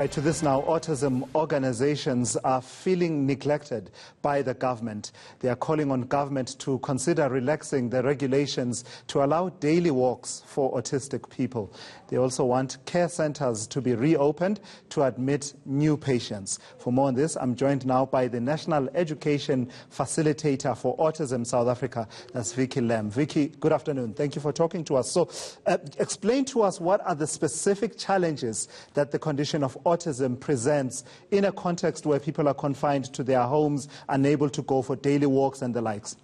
Right to this now, autism organizations are feeling neglected by the government. They are calling on government to consider relaxing the regulations to allow daily walks for autistic people. They also want care centers to be reopened to admit new patients. For more on this, I'm joined now by the National Education Facilitator for Autism South Africa. That's Vicky Lamb. Vicky, good afternoon. Thank you for talking to us. So explain to us what are the specific challenges that the condition of autism presents in a context where people are confined to their homes, unable to go for daily walks and the likes.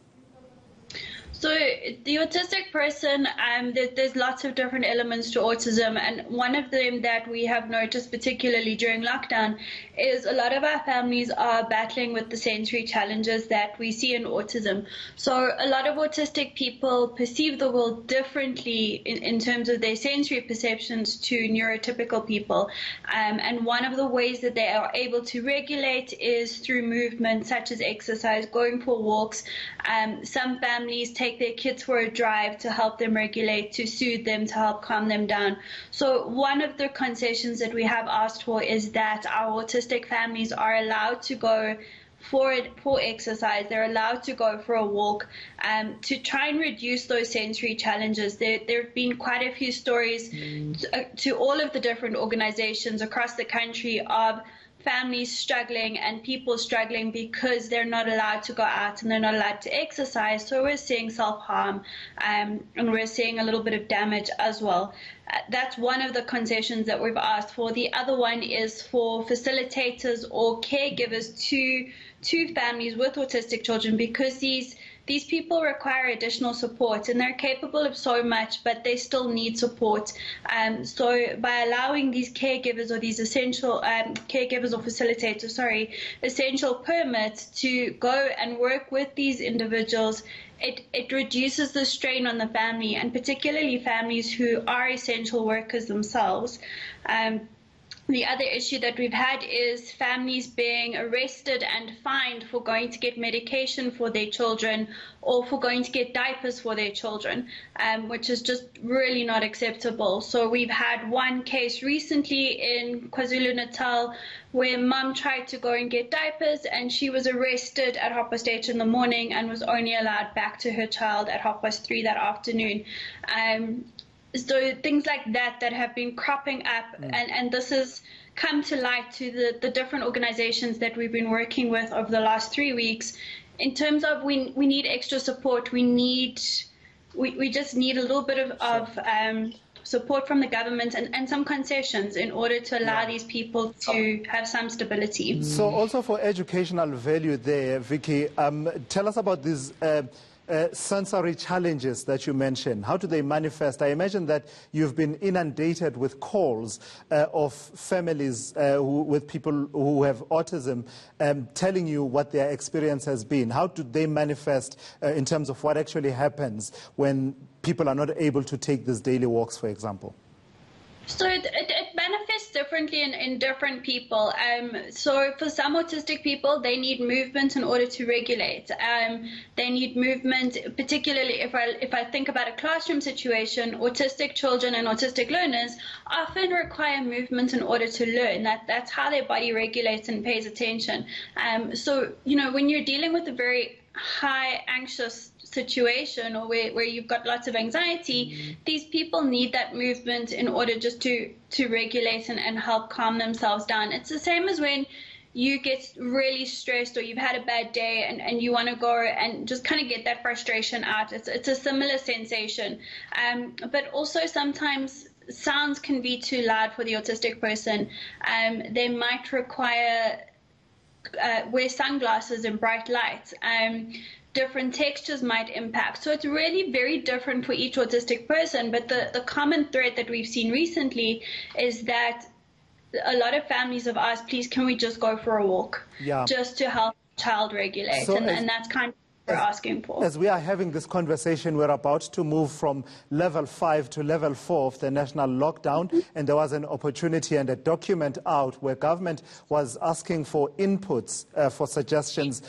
So the autistic person, there's lots of different elements to autism, and one of them that we have noticed particularly during lockdown is a lot of our families are battling with the sensory challenges that we see in autism. So a lot of autistic people perceive the world differently in terms of their sensory perceptions to neurotypical people, and one of the ways that they are able to regulate is through movement such as exercise, going for walks. Some families take their kids for a drive to help them regulate, to soothe them, to help calm them down. So one of the concessions that we have asked for is that our autistic families are allowed to go for exercise. They're allowed to go for a walk to try and reduce those sensory challenges. There have been quite a few stories to all of the different organizations across the country of families struggling and people struggling because they're not allowed to go out and they're not allowed to exercise. So we're seeing self-harm and we're seeing a little bit of damage as well. That's one of the concessions that we've asked for. The other one is for facilitators or caregivers to families with autistic children, because these people require additional support and they're capable of so much, but they still need support. So by allowing these caregivers or these essential caregivers or facilitators, essential permits to go and work with these individuals, it reduces the strain on the family, and particularly families who are essential workers themselves. The other issue that we've had is families being arrested and fined for going to get medication for their children or for going to get diapers for their children, which is just really not acceptable. So we've had one case recently in KwaZulu-Natal where mum tried to go and get diapers and she was arrested at 8:30 in the morning and was only allowed back to her child at 3:30 that afternoon. So things like that have been cropping up, and this has come to light to the different organizations that we've been working with over the last 3 weeks. In terms of we need extra support, we just need a little bit of support from the government and some concessions in order to allow these people to have some stability. So also for educational value there, Vicky, tell us about these sensory challenges that you mentioned. How do they manifest? I imagine that you've been inundated with calls of families with people who have autism telling you what their experience has been. How do they manifest in terms of what actually happens when people are not able to take these daily walks, for example? So it manifests differently in different people. So for some autistic people, they need movement in order to regulate. They need movement, particularly if I think about a classroom situation. Autistic children and autistic learners often require movement in order to learn. That's how their body regulates and pays attention. So when you're dealing with a very high anxious situation or where you've got lots of anxiety, these people need that movement in order just to regulate and help calm themselves down. It's the same as when you get really stressed or you've had a bad day and you want to go and just kind of get that frustration out. It's a similar sensation. But also sometimes sounds can be too loud for the autistic person. They might require wear sunglasses in bright lights. Different textures might impact. So it's really very different for each autistic person. But the common thread that we've seen recently is that a lot of families have asked, please, can we just go for a walk? Just to help the child regulate. And that's kind of we're asking for. As we are having this conversation, we're about to move from level 5 to level 4 of the national lockdown, and there was an opportunity and a document out where government was asking for inputs, for suggestions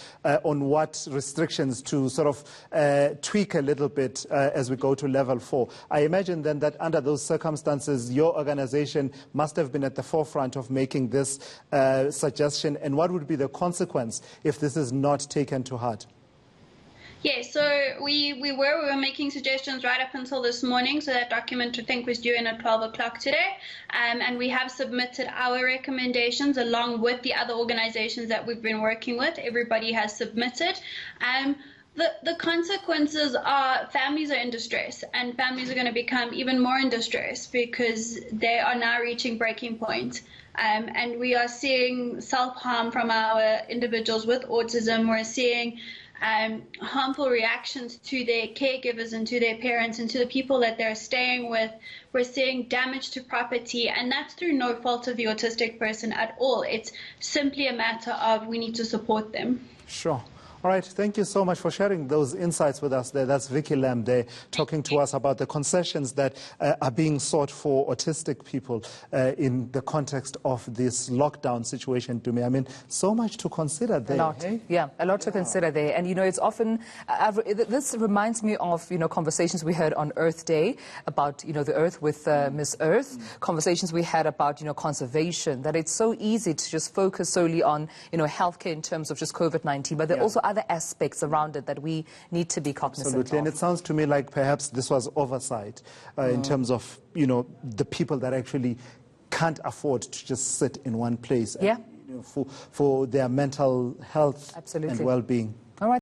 on what restrictions to sort of tweak a little bit as we go to level 4. I imagine then that under those circumstances, your organization must have been at the forefront of making this suggestion, and what would be the consequence if this is not taken to heart? Yeah, so we were making suggestions right up until this morning, so that document I think was due in at 12 o'clock today, and we have submitted our recommendations along with the other organizations that we've been working with. Everybody has submitted. The consequences are families are in distress, and families are going to become even more in distress because they are now reaching breaking point. And we are seeing self-harm from our individuals with autism. We're seeing harmful reactions to their caregivers and to their parents and to the people that they're staying with. We're seeing damage to property, and that's through no fault of the autistic person at all. It's simply a matter of we need to support them. Sure. All right, thank you so much for sharing those insights with us there. That's Vicky Lamb there talking to us about the concessions that are being sought for autistic people in the context of this lockdown situation, to me. I mean, so much to consider there. A lot, hey? Yeah, a lot to consider there. And, you know, it's often, this reminds me of, you know, conversations we had on Earth Day about, you know, the Earth with Miss Earth, conversations we had about, you know, conservation, that it's so easy to just focus solely on, you know, healthcare in terms of just COVID-19, but there are also other aspects around it that we need to be cognizant Absolutely. of. And it sounds to me like perhaps this was oversight in terms of, you know, the people that actually can't afford to just sit in one place Yeah. and, you know, for their mental health Absolutely. and well-being.